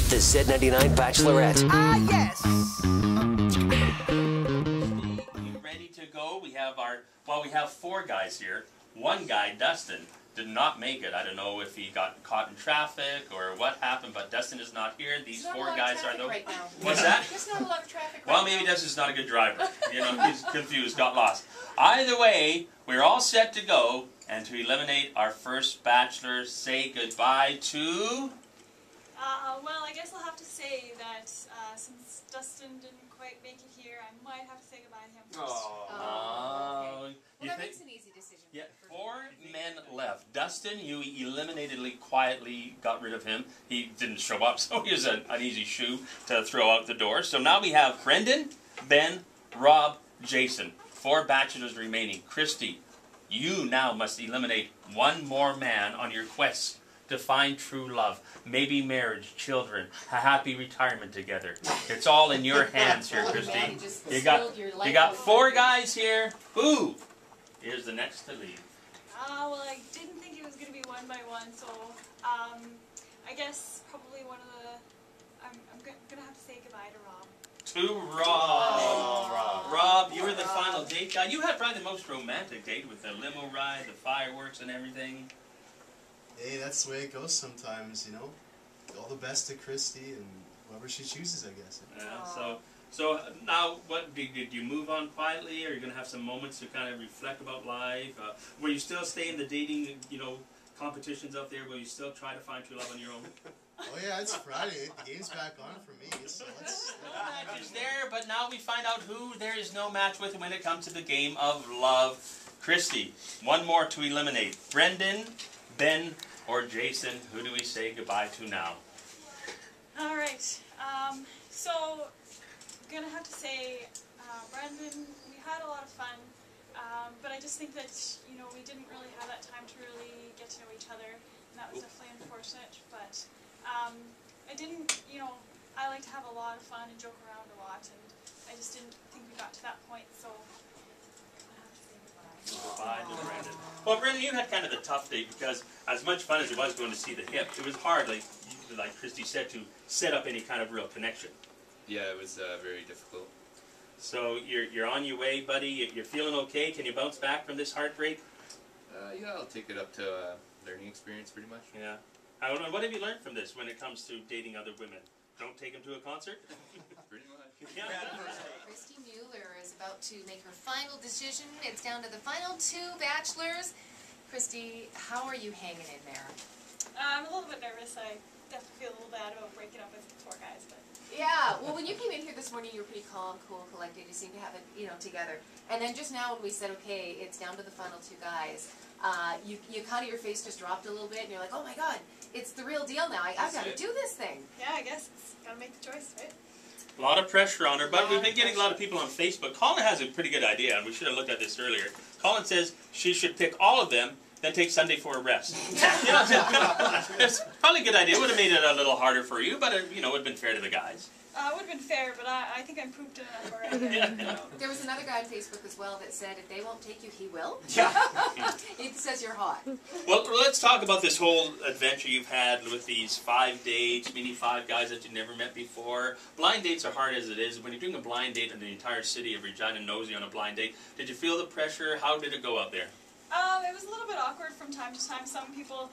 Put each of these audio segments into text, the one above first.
The Z99 Bachelorette. Ah, yes! You ready to go? We have we have 4 guys here. One guy, Dustin, did not make it. I don't know if he got caught in traffic or what happened, but Dustin is not here. These 4 guys are the... Right now. What's that? There's not a lot of traffic Well, right maybe now. Dustin's not a good driver. You know, he's confused, got lost. Either way, we're all set to go. And to eliminate our first bachelor, say goodbye to... Well, I guess I'll have to say that since Dustin didn't quite make it here, I might have to say goodbye to him first. Oh, okay. You Well, that think? makes an easy decision. Yeah, 4 men left. Dustin, you eliminatedly, quietly got rid of him. He didn't show up, so he was an easy shoe to throw out the door. So now we have Brendan, Ben, Rob, Jason. 4 bachelors remaining. Kristie, you now must eliminate 1 more man on your quest to find true love, maybe marriage, children, a happy retirement together. It's all in your hands here, Kristie. You got 4 guys here. Who is the next to leave? Well, I didn't think it was going to be one by one, so I guess probably one of the... I'm going to have to say goodbye to Rob. To Rob. Oh, Rob, you were the final date guy. You had probably the most romantic date with the limo ride, the fireworks and everything. Hey, that's the way it goes sometimes, you know. All the best to Kristie and whoever she chooses, I guess. Yeah. So now, what did you move on quietly? Or are you going to have some moments to kind of reflect about life? Will you still stay in the dating, competitions out there? Will you still try to find true love on your own? Oh yeah, it's Friday. The game's back on for me. So let's... No match is there, but now we find out who there is no match with when it comes to the game of love. Kristie, 1 more to eliminate. Brendan, Ben, or Jason, who do we say goodbye to now? Alright, so I'm going to have to say, Brendan, we had a lot of fun, but I just think that, we didn't really have that time to really get to know each other, and that was definitely unfortunate, but I didn't, I like to have a lot of fun and joke around a lot, and I just didn't think we got to that point, so I have to say goodbye. Goodbye to Brendan. Well, Brendan, you had kind of a tough day because as much fun as it was going to see the hip, it was hard, like Kristie said, to set up any kind of real connection. Yeah, it was very difficult. So you're on your way, buddy. You're feeling okay? Can you bounce back from this heartbreak? Yeah, I'll take it up to learning experience pretty much. Yeah. What have you learned from this when it comes to dating other women? Don't take them to a concert? Pretty much. Yeah. Kristie Mueller is about to make her final decision. It's down to the final 2 bachelors. Kristie, how are you hanging in there? I'm a little bit nervous. I definitely feel a little bad about breaking up with 4 guys, but... Yeah, well, when you came in here this morning, you were pretty calm, cool, collected. You seemed to have it, together. And then just now when we said, okay, it's down to the final 2 guys, you kind of, your face just dropped a little bit, and you're like, oh my God, it's the real deal now. I've got to do this thing. Yeah, I guess it's got to make the choice, right? A lot of pressure on her, but we've been getting a lot of people on Facebook. Colin has a pretty good idea, and we should have looked at this earlier. Colin says she should pick all of them, then take Sunday for a rest. It's probably a good idea. It would have made it a little harder for you, but it would have been fair to the guys. It would have been fair, but I think I'm pooped enough already. Yeah. There was another guy on Facebook as well that said if they won't take you, he will. Yeah. It says you're hot. Well, let's talk about this whole adventure you've had with these 5 dates, meeting 5 guys that you never met before. Blind dates are hard as it is. When you're doing a blind date and the entire city of Regina knows you on a blind date, did you feel the pressure? How did it go out there? It was a little bit awkward from time to time. Sometimes people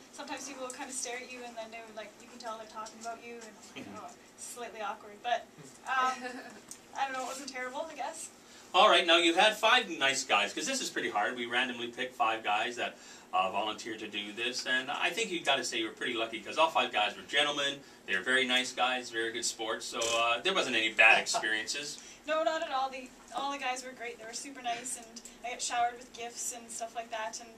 will kind of stare at you, and then they would, you can tell they're talking about you, and it's slightly awkward. But I don't know, it wasn't terrible, I guess. All right, now you had 5 nice guys, because this is pretty hard. We randomly picked 5 guys that volunteered to do this, and I think you've got to say you were pretty lucky, because all 5 guys were gentlemen. They were very nice guys, very good sports, so there wasn't any bad experiences. No, not at all. All the guys were great. They were super nice, and I got showered with gifts and stuff like that, and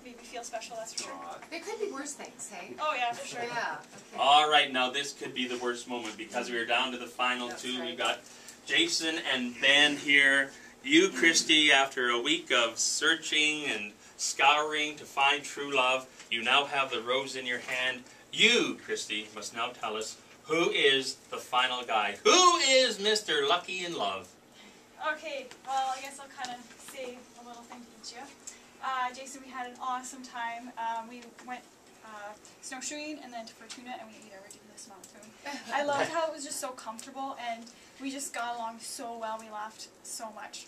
made me feel special, that's for sure. There could be worse things, hey? Oh yeah, for sure. Yeah. Okay. All right, now this could be the worst moment, because we are down to the final 2. Right. We've got Jason and Ben here. You, Kristie, after a week of searching and scouring to find true love, you now have the rose in your hand. You, Kristie, must now tell us who is the final guy. Who is Mr. Lucky in Love? Okay, well, I guess I'll kind of say a little thing to each of you. Jason, we had an awesome time. We went snowshoeing and then to Fortuna, and we ate a ridiculous amount of food. I loved how it was just so comfortable, and we just got along so well. We laughed so much.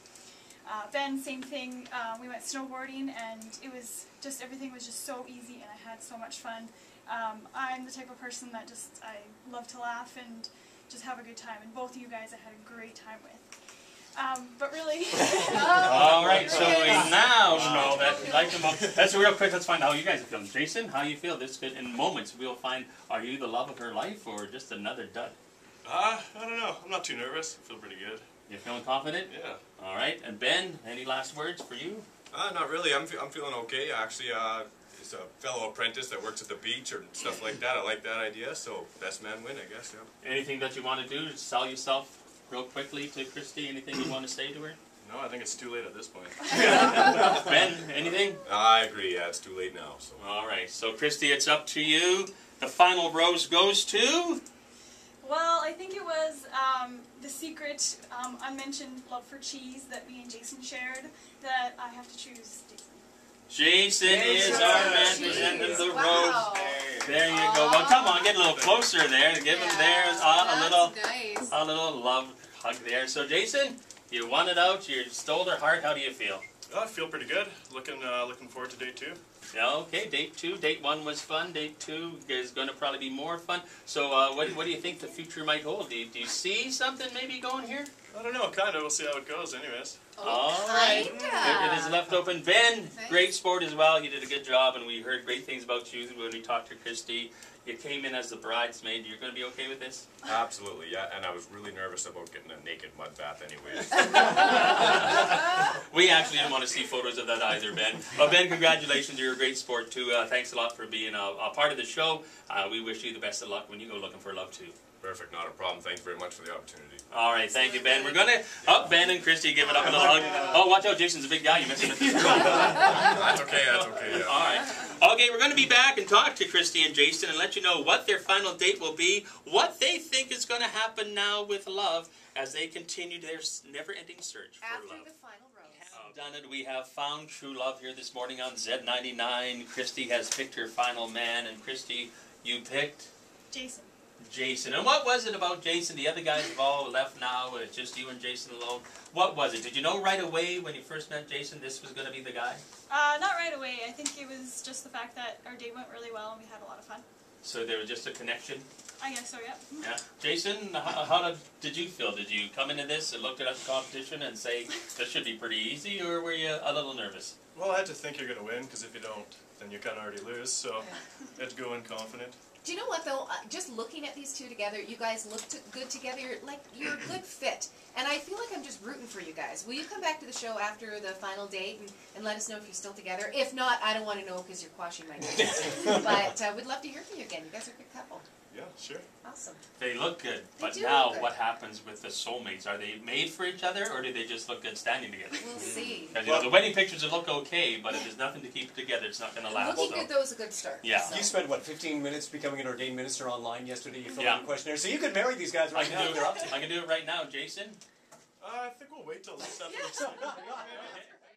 Ben, same thing. We went snowboarding, and it was just, everything was just so easy, and I had so much fun. I'm the type of person that I love to laugh and just have a good time, and both of you guys I had a great time with. But really... All right, so we now know that you like them both. That's real quick, let's find out how you guys are feeling. Jason, how you feel? This good in moments we'll find, are you the love of her life or just another dud? I don't know. I'm not too nervous. I feel pretty good. You feeling confident? Yeah. All right, and Ben, any last words for you? Not really. I'm feeling okay. Actually, it's a fellow apprentice that works at the beach or stuff like that. I like that idea. So best man win, I guess. Yeah. Anything that you want to do to sell yourself real quickly to Kristie? Anything you want to say to her? No, I think it's too late at this point. Ben, anything? I agree. Yeah, it's too late now. So. All right, so Kristie, it's up to you. The final rose goes to... Well, I think it was the secret unmentioned love for cheese that me and Jason shared that I have to choose Jason. Jason is our man presenting the rose. There you go. Well, come on, get a little closer there. Give him there a little love hug there. So, Jason, you won it out. You stole her heart. How do you feel? I feel pretty good. Looking forward to day 2. Yeah, okay, date 2. Date 1 was fun. Date 2 is going to probably be more fun. So what do you think the future might hold? Do you see something maybe going here? I don't know, kind of. We'll see how it goes anyways. All right. It is left open. Ben, great sport as well. You did a good job, and we heard great things about you when we talked to Kristie. You came in as the bridesmaid. You're going to be okay with this? Absolutely, yeah. And I was really nervous about getting a naked mud bath anyways. We actually didn't want to see photos of that either, Ben. But Ben, congratulations. You're a great sport, too. Thanks a lot for being a part of the show. We wish you the best of luck when you go looking for love, too. Perfect, not a problem. Thanks very much for the opportunity. All right, thank you, Ben. We're going to Ben and Kristie give it up a little hug. Oh, watch out, Jason's a big guy. You're missing a piece. That's okay, yeah. All right. Okay, we're going to be back and talk to Kristie and Jason and let you know what their final date will be, what they think is going to happen now with love as they continue their never-ending search for After love. the final rose. Done it. We have found true love here this morning on Z99. Kristie has picked her final man, and Kristie, you picked? Jason. Jason. And what was it about Jason? The other guys have all left now. It's just you and Jason alone. What was it? Did you know right away when you first met Jason this was going to be the guy? Not right away. I think it was just the fact that our date went really well and we had a lot of fun. So there was just a connection? I guess so, yeah. Yeah. Jason, how did you feel? Did you come into this and look at the competition and say, this should be pretty easy, or were you a little nervous? Well, I had to think you're going to win, because if you don't, then you kind of already lose. So I had to go in confident. Do you know what though? Just looking at these two together, you guys look good together. You're a good fit, and I feel like I'm just rooting for you guys. Will you come back to the show after the final date and let us know if you're still together? If not, I don't want to know because you're quashing my nerves. But we'd love to hear from you again. You guys are a good couple. Yeah, sure. Awesome. They look good, but do now look good. what happens with the soulmates? Are they made for each other, or do they just look good standing together? We'll see. Because you know, the wedding pictures will look okay, but if there's nothing to keep it together, it's not going to last. Looking So. good though is a good start. Yeah. So. You spent, what, 15 minutes becoming an ordained minister online yesterday? You filled Yeah. out a questionnaire. So you could marry these guys right now if they're up to it. I can do it right now, Jason. I think we'll wait till this after.